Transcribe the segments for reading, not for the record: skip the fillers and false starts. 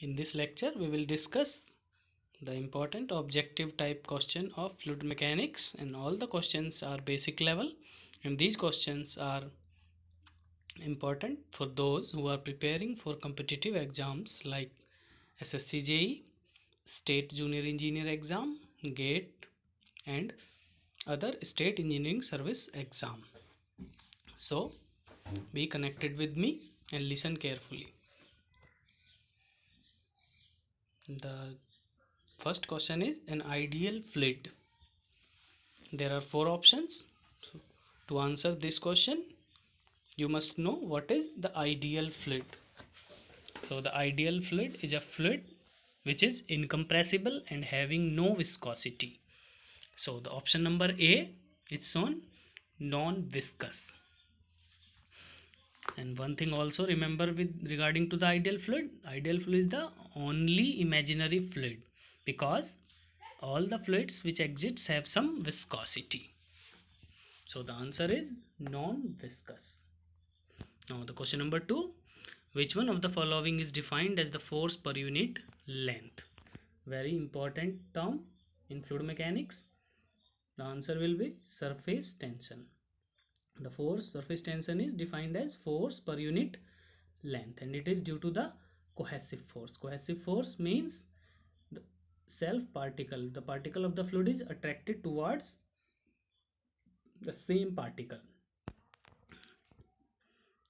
In this lecture, we will discuss the important objective type question of fluid mechanics, and all the questions are basic level, and these questions are important for those who are preparing for competitive exams like SSC JEE, State Junior Engineer exam, GATE, and other state engineering service exam. So be connected with me and listen carefully. The first question is an ideal fluid. There are four options. To answer this question, you must know what is the ideal fluid. So the ideal fluid is a fluid which is incompressible and having no viscosity. So the option number A is shown non-viscous. And one thing also remember with regarding to the ideal fluid is the only imaginary fluid because all the fluids which exist have some viscosity. So the answer is non-viscous. Now the question number 2, which one of the following is defined as the force per unit length? Very important term in fluid mechanics. The answer will be surface tension. The surface tension is defined as force per unit length, and it is due to the cohesive force. Cohesive force means the the particle of the fluid is attracted towards the same particle.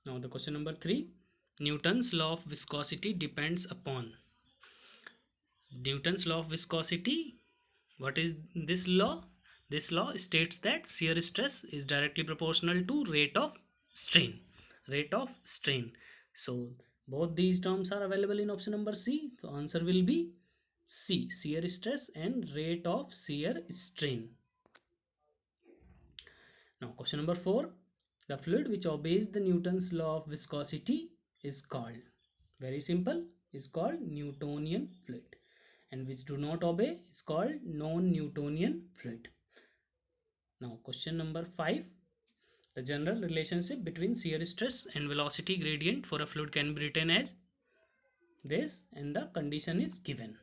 Now the question number 3, Newton's law of viscosity depends upon. Newton's law of viscosity, what is this law? This law states that shear stress is directly proportional to rate of strain. Rate of strain. So both these terms are available in option number C. So answer will be C, shear stress and rate of shear strain. Now question number 4, the fluid which obeys the Newton's law of viscosity is called, very simple, is called Newtonian fluid, and which do not obey is called non-Newtonian fluid. Now question number 5, the general relationship between shear stress and velocity gradient for a fluid can be written as this, and the condition is given.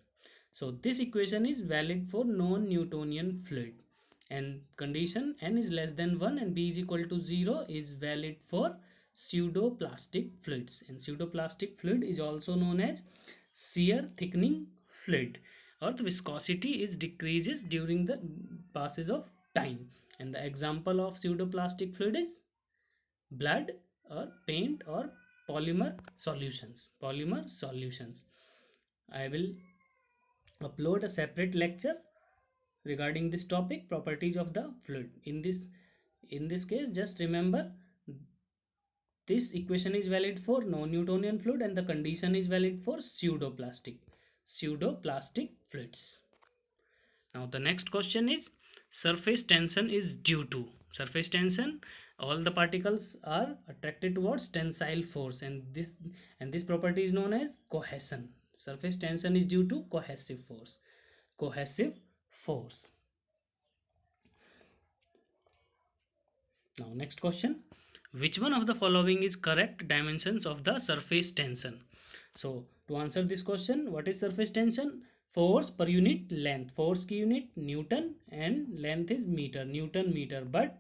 So this equation is valid for non-Newtonian fluid, and condition n is less than 1 and b is equal to 0 is valid for pseudoplastic fluids, and pseudoplastic fluid is also known as shear thickening fluid, or the viscosity is decreases during the passes of time, and the example of pseudoplastic fluid is blood or paint or polymer solutions. I will upload a separate lecture regarding this topic, properties of the fluid. In this case, just remember this equation is valid for non-Newtonian fluid and the condition is valid for pseudoplastic fluids. Now the next question is surface tension is due to. Surface tension, all the particles are attracted towards tensile force, and this property is known as cohesion. Surface tension is due to cohesive force. Now next question, which one of the following is correct dimensions of the surface tension? So to answer this question, what is surface tension? Force per unit length. Force की unit Newton and length is meter, Newton meter, but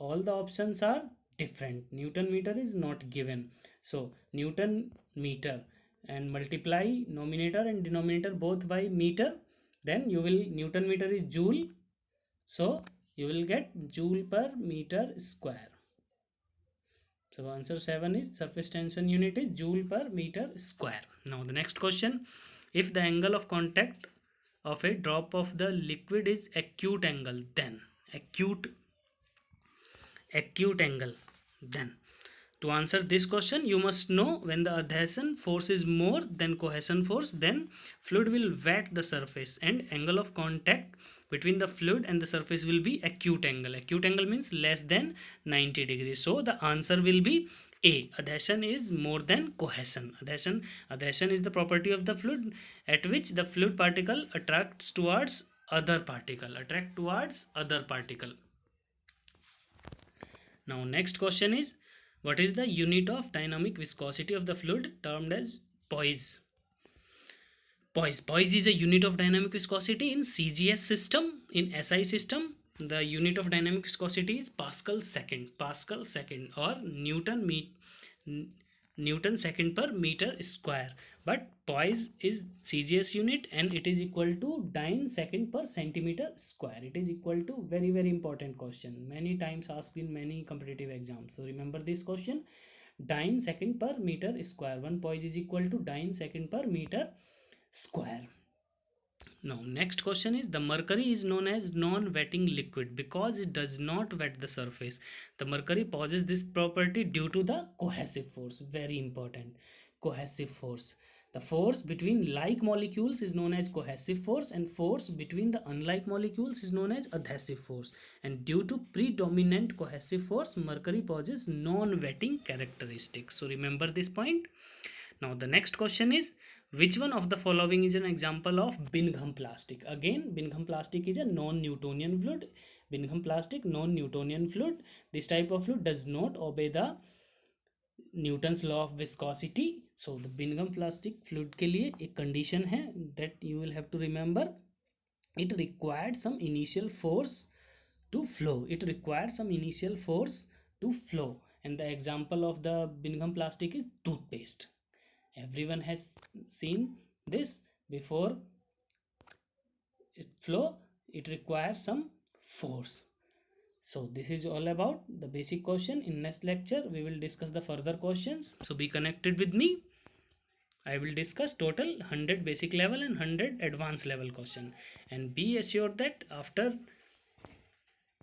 all the options are different. Newton meter is not given. So Newton meter and multiply numerator and denominator both by meter, then you will, Newton meter is joule, so you will get joule per meter square. So answer 7 is surface tension unit is joule per meter square. Now the next question, if the angle of contact of a drop of the liquid is acute angle, then acute angle, then to answer this question, you must know when the adhesion force is more than cohesion force, then fluid will wet the surface and angle of contact between the fluid and the surface will be acute angle. Acute angle means less than 90 degrees. So the answer will be A. Adhesion is more than cohesion. Adhesion is the property of the fluid at which the fluid particle attracts towards other particle. Now next question is, what is the unit of dynamic viscosity of the fluid termed as Poise. Poise is a unit of dynamic viscosity in CGS system. In SI system, the unit of dynamic viscosity is Pascal second. Pascal second or Newton second per meter square. But poise is CGS unit and it is equal to dyne second per centimeter square. It is equal to very important question. Many times asked in many competitive exams. So remember this question. Dyne second per meter square. One poise is equal to dyne second per meter square. Now next question is, the mercury is known as non-wetting liquid because it does not wet the surface. The mercury possesses this property due to the cohesive force. Very important. Cohesive force. The force between like molecules is known as cohesive force, and force between the unlike molecules is known as adhesive force. And due to predominant cohesive force, mercury possesses non-wetting characteristics. So remember this point. Now the next question is, which one of the following is an example of Bingham plastic? Again, Bingham plastic is a non-Newtonian fluid. Bingham plastic, non-Newtonian fluid. This type of fluid does not obey the Newton's law of viscosity. So the Bingham plastic fluid के लिए एक condition है that you will have to remember. It required some initial force to flow. It required some initial force to flow. And the example of the Bingham plastic is toothpaste. Everyone has seen this before. It flow, it requires some force. So this is all about the basic question. In next lecture we will discuss the further questions, so be connected with me. I will discuss total 100 basic level and 100 advanced level question, and be assured that after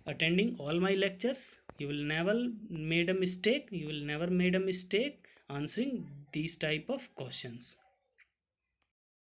attending all my lectures you will never made a mistake answering these type of questions.